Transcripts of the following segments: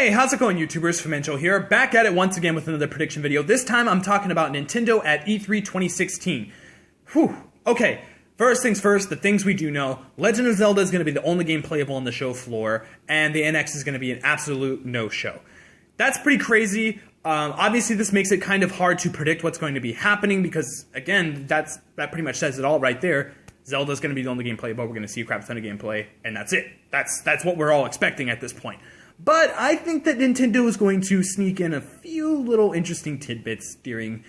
Hey, how's it going, YouTubers? Fimencho here, back at it once again with another prediction video. This time I'm talking about Nintendo at E3 2016. Whew. Okay, first things first, the things we do know. Legend of Zelda is going to be the only game playable on the show floor, and the NX is going to be an absolute no-show. That's pretty crazy. Obviously, this makes it kind of hard to predict what's going to be happening because, again, that pretty much says it all right there. Zelda's going to be the only game playable. We're going to see a crap ton of gameplay, and that's it. That's what we're all expecting at this point. But I think that Nintendo is going to sneak in a few little interesting tidbits during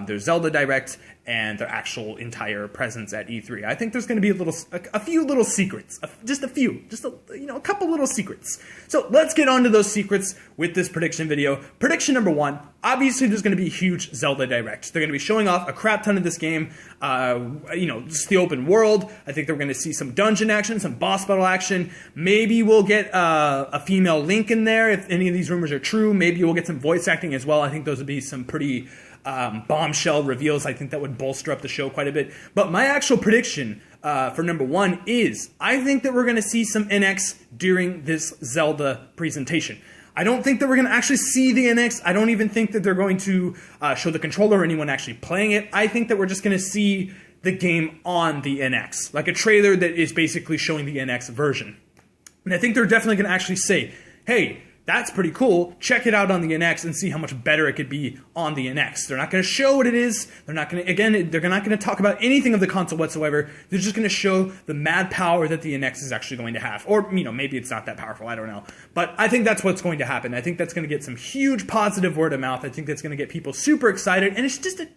their Zelda Direct and their actual entire presence at E3. I think there's going to be a few little secrets, just a couple little secrets. So let's get on to those secrets with this prediction video. Prediction number one, obviously there's going to be a huge Zelda Direct. They're going to be showing off a crap ton of this game, just the open world. I think they're going to see some dungeon action, some boss battle action. Maybe we'll get a female Link in there if any of these rumors are true. Maybe we'll get some voice acting as well. I think those would be some pretty bombshell reveals. I think that would bolster up the show quite a bit. But my actual prediction for number one is I think that we're going to see some NX during this Zelda presentation. I don't think that we're going to actually see the NX. I don't even think that they're going to show the controller or anyone actually playing it. I think that we're just going to see the game on the NX, like a trailer that is basically showing the NX version. And I think they're definitely going to actually say, hey, that's pretty cool. Check it out on the NX and see how much better it could be on the NX. They're not going to show what it is. They're not going to, again, they're not going to talk about anything of the console whatsoever. They're just going to show the mad power that the NX is actually going to have. Or, maybe it's not that powerful. I don't know. But I think that's what's going to happen. I think that's going to get some huge positive word of mouth. I think that's going to get people super excited. And it's just a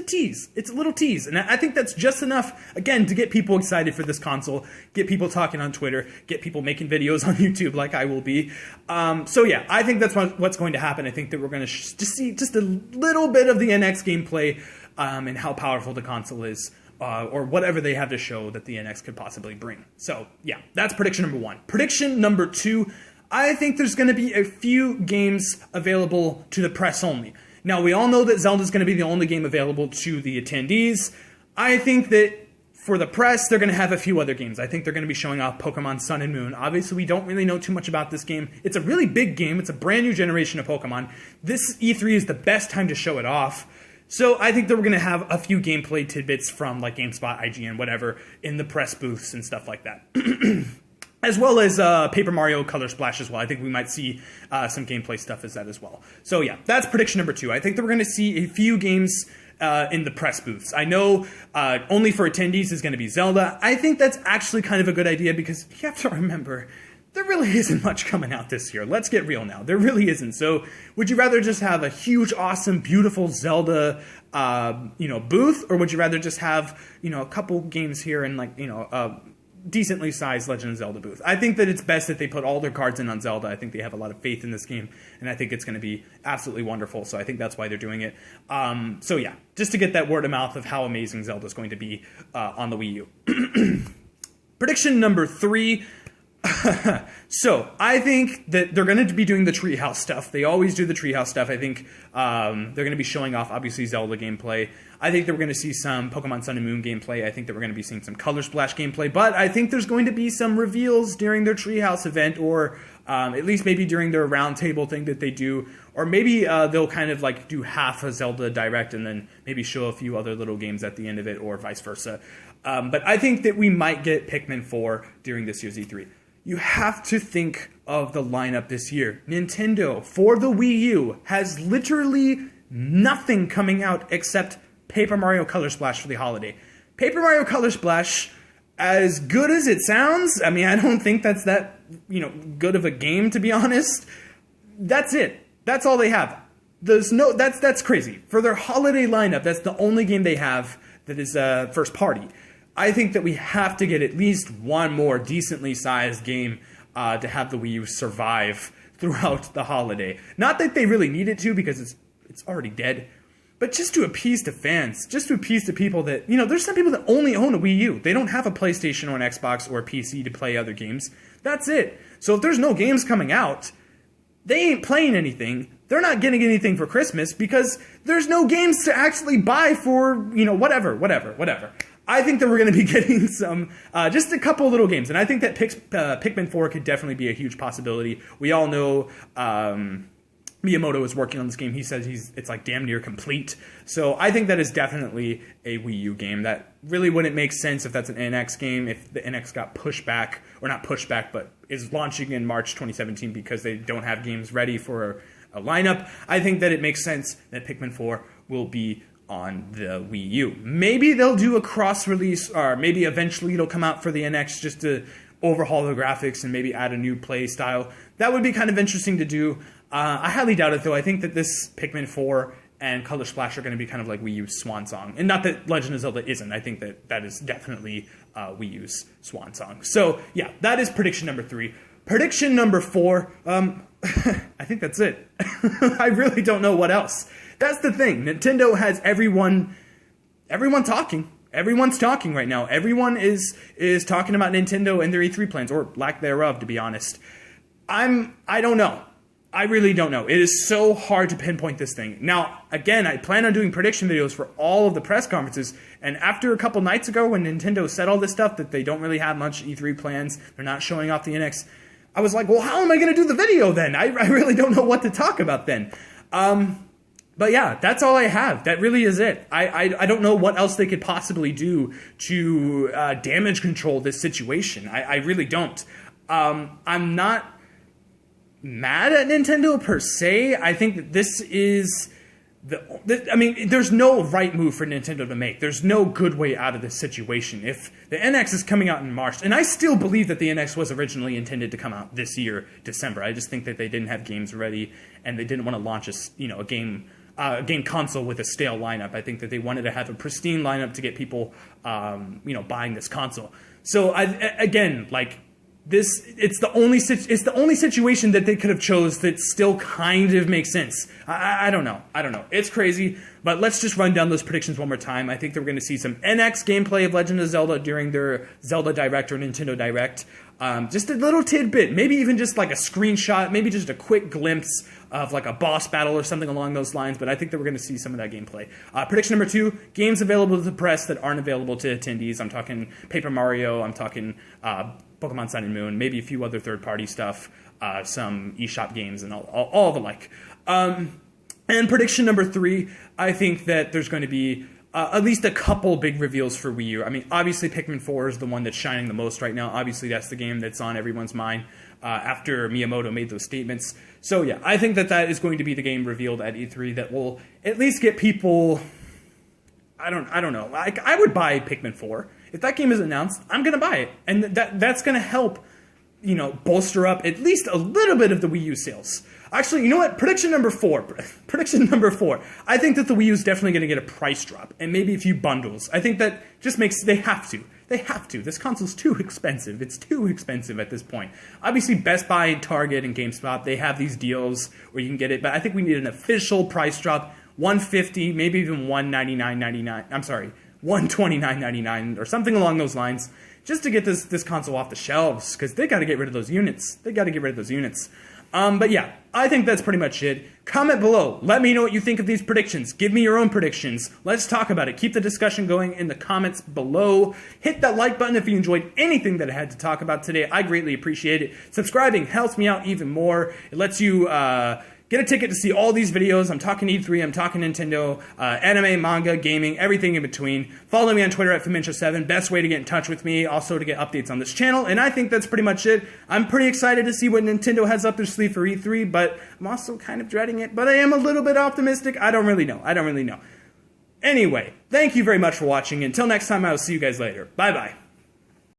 tease. It's a little tease. And I think that's just enough, again, to get people excited for this console, get people talking on Twitter, get people making videos on YouTube like I will be. So yeah, I think that's what's going to happen. I think that we're going to just see just a little bit of the NX gameplay and how powerful the console is, or whatever they have to show that the NX could possibly bring. So yeah, that's prediction number one. Prediction number two, I think there's going to be a few games available to the press only. Now, we all know that Zelda is going to be the only game available to the attendees. I think that for the press, they're going to have a few other games. I think they're going to be showing off Pokemon Sun and Moon. Obviously, we don't really know too much about this game. It's a really big game. It's a brand new generation of Pokemon. This E3 is the best time to show it off. So I think that we're going to have a few gameplay tidbits from like GameSpot, IGN, whatever, in the press booths and stuff like that. As well as Paper Mario Color Splash as well. I think we might see some gameplay stuff as that as well. So yeah, that's prediction number two. I think that we're going to see a few games in the press booths. I know only for attendees is going to be Zelda. I think that's actually kind of a good idea because you have to remember, there really isn't much coming out this year. Let's get real now. There really isn't. So would you rather just have a huge, awesome, beautiful Zelda booth, or would you rather just have a couple games here and like decently sized Legend of Zelda booth? I think that it's best that they put all their cards in on Zelda. I think they have a lot of faith in this game, and I think it's going to be absolutely wonderful, so I think that's why they're doing it. So yeah, just to get that word of mouth of how amazing Zelda is going to be on the Wii U. Prediction number three. So, I think that they're going to be doing the Treehouse stuff. They always do the Treehouse stuff. I think they're going to be showing off, obviously, Zelda gameplay. I think that we're going to see some Pokemon Sun and Moon gameplay. I think that we're going to be seeing some Color Splash gameplay. But I think there's going to be some reveals during their Treehouse event, or at least maybe during their roundtable thing that they do. Or maybe they'll kind of like do half a Zelda Direct and then maybe show a few other little games at the end of it, or vice versa. But I think that we might get Pikmin 4 during this year's E3. You have to think of the lineup this year. Nintendo, for the Wii U, has literally nothing coming out except Paper Mario Color Splash for the holiday. Paper Mario Color Splash, as good as it sounds, I mean, I don't think that's that, good of a game, to be honest. That's it. That's all they have. That's crazy. For their holiday lineup, that's the only game they have that is first party. I think that we have to get at least one more decently sized game to have the Wii U survive throughout the holiday. Not that they really need it to, because it's already dead, but just to appease the fans, just to appease the people that, there's some people that only own a Wii U. They don't have a PlayStation or an Xbox or a PC to play other games. That's it. So if there's no games coming out, they ain't playing anything. They're not getting anything for Christmas because there's no games to actually buy for, whatever. I think that we're going to be getting some, just a couple little games. And I think that Pikmin 4 could definitely be a huge possibility. We all know Miyamoto is working on this game. He says it's like damn near complete. So I think that is definitely a Wii U game. That really wouldn't make sense if that's an NX game, if the NX got pushed back, or not pushed back, but is launching in March 2017 because they don't have games ready for a lineup. I think that it makes sense that Pikmin 4 will be on the Wii U. Maybe they'll do a cross-release, or maybe eventually it'll come out for the NX just to overhaul the graphics and maybe add a new play style. That would be kind of interesting to do. I highly doubt it, though. I think that this Pikmin 4 and Color Splash are going to be kind of like Wii U's swan song. And not that Legend of Zelda isn't. I think that that is definitely Wii U's swan song. So, yeah, that is prediction number 3. Prediction number 4, I think that's it. I really don't know what else. That's the thing. Nintendo has everyone talking. Everyone's talking right now. Everyone is talking about Nintendo and their E3 plans, or lack thereof, to be honest. I don't know. I really don't know. It is so hard to pinpoint this thing. Now, again, I plan on doing prediction videos for all of the press conferences, and after a couple nights ago when Nintendo said all this stuff, that they don't really have much E3 plans, they're not showing off the NX, I was like, well, how am I going to do the video then? I really don't know what to talk about then. But yeah, that's all I have. That really is it. I don't know what else they could possibly do to damage control this situation. I really don't. I'm not mad at Nintendo per se. I think that this is I mean, there's no right move for Nintendo to make. There's no good way out of this situation. If the NX is coming out in March, and I still believe that the NX was originally intended to come out this year, December. I just think that they didn't have games ready, and they didn't want to launch a game console with a stale lineup. I think that they wanted to have a pristine lineup to get people, buying this console. So again, like, it's the only situation that they could have chose that still kind of makes sense. I don't know. It's crazy, but let's just run down those predictions one more time. I think that we're going to see some NX gameplay of Legend of Zelda during their Zelda Direct or Nintendo Direct. Just a little tidbit, maybe even just like a screenshot, maybe just a quick glimpse of like a boss battle or something along those lines, but I think that we're going to see some of that gameplay. Prediction number 2, games available to the press that aren't available to attendees. I'm talking Paper Mario, I'm talking Pokemon Sun and Moon, maybe a few other third-party stuff, some eShop games, and all the like. And prediction number 3, I think that there's going to be at least a couple big reveals for Wii U. I mean, obviously Pikmin 4 is the one that's shining the most right now. Obviously, that's the game that's on everyone's mind after Miyamoto made those statements. So yeah, I think that is going to be the game revealed at E3 that will at least get people. I don't know. I would buy Pikmin 4 if that game is announced. I'm gonna buy it, and that's gonna help, bolster up at least a little bit of the Wii U sales. Actually, you know what? Prediction number 4. Prediction number 4. I think that the Wii U is definitely going to get a price drop, and maybe a few bundles. I think that just makes... They have to. They have to. This console's too expensive. It's too expensive at this point. Obviously, Best Buy, Target, and GameStop, they have these deals where you can get it, but I think we need an official price drop. $150, maybe even $199.99. I'm sorry, $129.99 or something along those lines, just to get this console off the shelves, because they got to get rid of those units. But yeah, I think that's pretty much it. Comment below. Let me know what you think of these predictions. Give me your own predictions. Let's talk about it. Keep the discussion going in the comments below. Hit that like button if you enjoyed anything that I had to talk about today. I greatly appreciate it. Subscribing helps me out even more. It lets you get a ticket to see all these videos. I'm talking E3, I'm talking Nintendo, anime, manga, gaming, everything in between. Follow me on Twitter at Famintia7. Best way to get in touch with me, also to get updates on this channel. And I think that's pretty much it. I'm pretty excited to see what Nintendo has up their sleeve for E3, but I'm also kind of dreading it. But I am a little bit optimistic. I don't really know. Anyway, thank you very much for watching. Until next time, I will see you guys later. Bye-bye.